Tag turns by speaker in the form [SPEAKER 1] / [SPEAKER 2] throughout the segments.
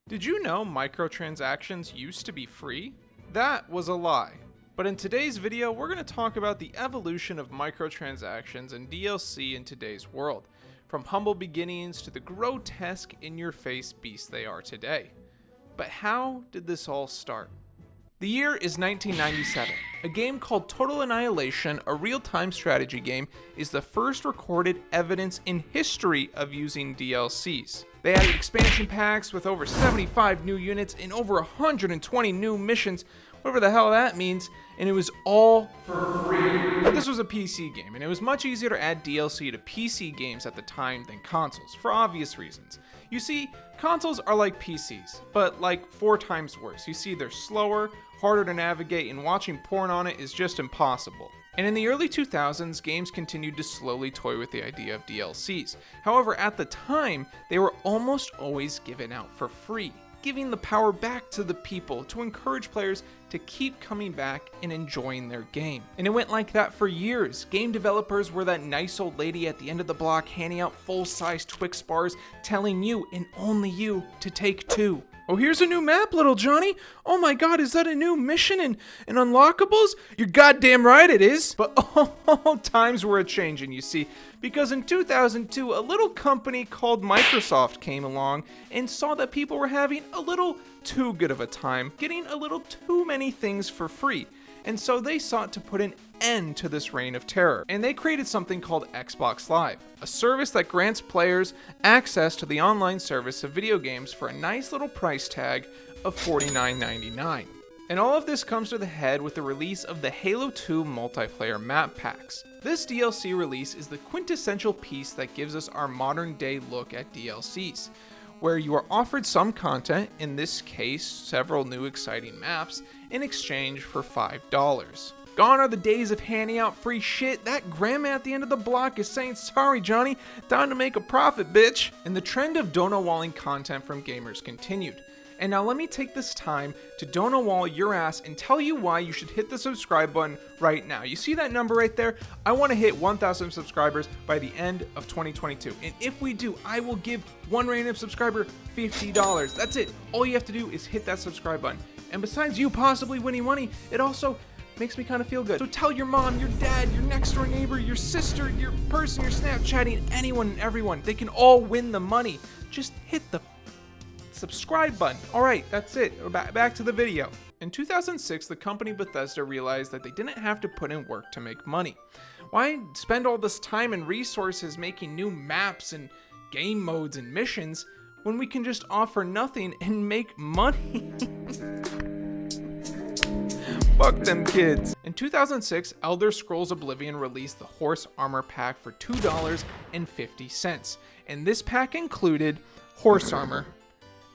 [SPEAKER 1] Did you know microtransactions used to be free? That was a lie. But in today's video, we're going to talk about the evolution of microtransactions and DLC in today's world, from humble beginnings to the grotesque in-your-face beasts they are today. But how did this all start? The year is 1997. A game called Total Annihilation, a real-time strategy game, is the first recorded evidence in history of using DLCs. They added expansion packs with over 75 new units and over 120 new missions, whatever the hell that means, and it was all for free. But this was a PC game, and it was much easier to add DLC to PC games at the time than consoles, for obvious reasons. You see, consoles are like PCs, but like 4 times worse. You see, they're slower, harder to navigate, and watching porn on it is just impossible. And in the early 2000s, games continued to slowly toy with the idea of DLCs. However, at the time, they were almost always given out for free, giving the power back to the people to encourage players to keep coming back and enjoying their game. And it went like that for years. Game developers were that nice old lady at the end of the block handing out full-size Twix bars, telling you and only you to take 2. Oh, here's a new map, little Johnny. Oh my god, is that a new mission and unlockables? You're goddamn right it is. But times were a-changing, you see, because in 2002, a little company called Microsoft came along and saw that people were having a little too good of a time, getting a little too many things for free. And so they sought to put an end to this reign of terror. And they created something called Xbox Live, a service that grants players access to the online service of video games for a nice little price tag of $49.99. And all of this comes to the head with the release of the Halo 2 multiplayer map packs. This DLC release is the quintessential piece that gives us our modern day look at DLCs, where you are offered some content, in this case several new exciting maps, in exchange for $5. Gone are the days of handing out free shit. That grandma at the end of the block is saying, sorry Johnny, time to make a profit, bitch. And the trend of dono-walling content from gamers continued. And now let me take this time to dono-wall your ass and tell you why you should hit the subscribe button right now. You see that number right there? I want to hit 1,000 subscribers by the end of 2022. And if we do, I will give one random subscriber $50. That's it. All you have to do is hit that subscribe button. And besides you possibly winning money, it also makes me kind of feel good. So tell your mom, your dad, your next door neighbor, your sister, your person you're Snapchatting, anyone and everyone. They can all win the money. Just hit the subscribe button. Alright, that's it. Back to the video. In 2006, the company Bethesda realized that they didn't have to put in work to make money. Why spend all this time and resources making new maps and game modes and missions when we can just offer nothing and make money? Fuck them kids. In 2006, Elder Scrolls Oblivion released the Horse Armor Pack for $2.50. And this pack included horse armor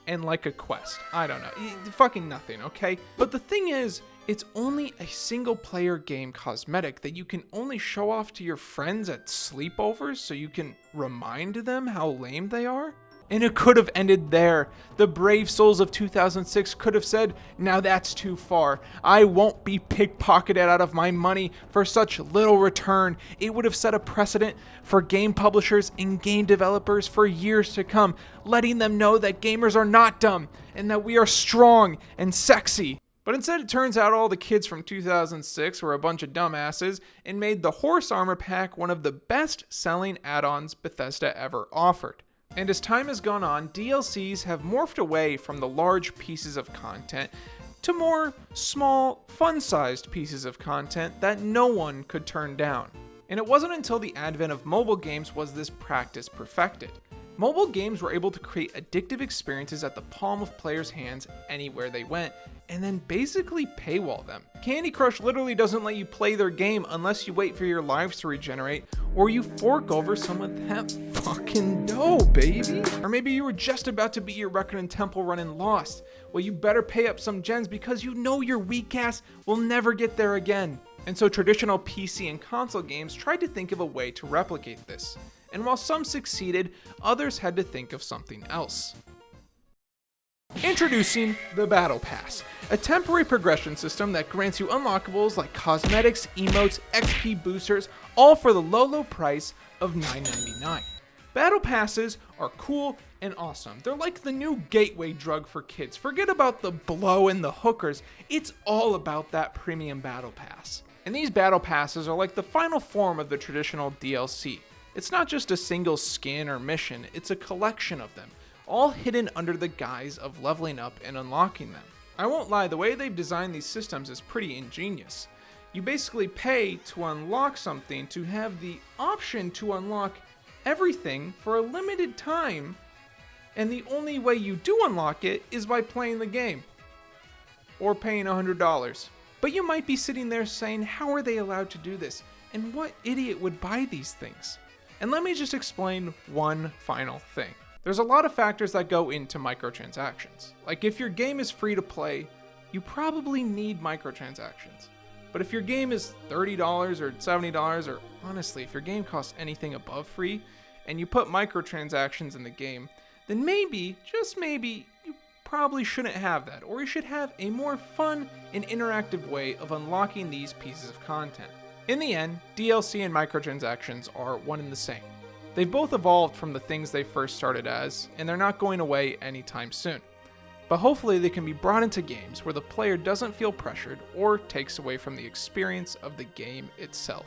[SPEAKER 1] and like a quest. I don't know. Fucking nothing, okay? But the thing is, it's only a single player game cosmetic that you can only show off to your friends at sleepovers so you can remind them how lame they are. And it could have ended there. The brave souls of 2006 could have said, now that's too far. I won't be pickpocketed out of my money for such little return. It would have set a precedent for game publishers and game developers for years to come, letting them know that gamers are not dumb and that we are strong and sexy. But instead, it turns out all the kids from 2006 were a bunch of dumbasses and made the Horse Armor Pack one of the best-selling add-ons Bethesda ever offered. And as time has gone on, DLCs have morphed away from the large pieces of content to more small, fun-sized pieces of content that no one could turn down. And it wasn't until the advent of mobile games was this practice perfected. Mobile games were able to create addictive experiences at the palm of players' hands anywhere they went, and then basically paywall them. Candy Crush literally doesn't let you play their game unless you wait for your lives to regenerate, or you fork over some of that fucking dough, baby. Or maybe you were just about to beat your record in Temple Run and lost. Well, you better pay up some gens because you know your weak ass will never get there again. And so traditional PC and console games tried to think of a way to replicate this. And while some succeeded, others had to think of something else. Introducing the Battle Pass, a temporary progression system that grants you unlockables like cosmetics, emotes, XP boosters, all for the low price of $9.99. Battle passes are cool and awesome. They're like the new gateway drug for kids. Forget about the blow and the hookers. It's all about that premium battle pass. And these battle passes are like the final form of the traditional DLC. It's not just a single skin or mission, it's a collection of them, all hidden under the guise of leveling up and unlocking them. I won't lie, the way they've designed these systems is pretty ingenious. You basically pay to unlock something to have the option to unlock everything for a limited time, and the only way you do unlock it is by playing the game or paying $100. But you might be sitting there saying, how are they allowed to do this? And what idiot would buy these things? And let me just explain one final thing. There's a lot of factors that go into microtransactions. Like if your game is free to play, you probably need microtransactions. But if your game is $30 or $70, or honestly, if your game costs anything above free, and you put microtransactions in the game, then maybe, just maybe, you probably shouldn't have that, or you should have a more fun and interactive way of unlocking these pieces of content. In the end, DLC and microtransactions are one and the same. They've both evolved from the things they first started as, and they're not going away anytime soon. But hopefully they can be brought into games where the player doesn't feel pressured or takes away from the experience of the game itself.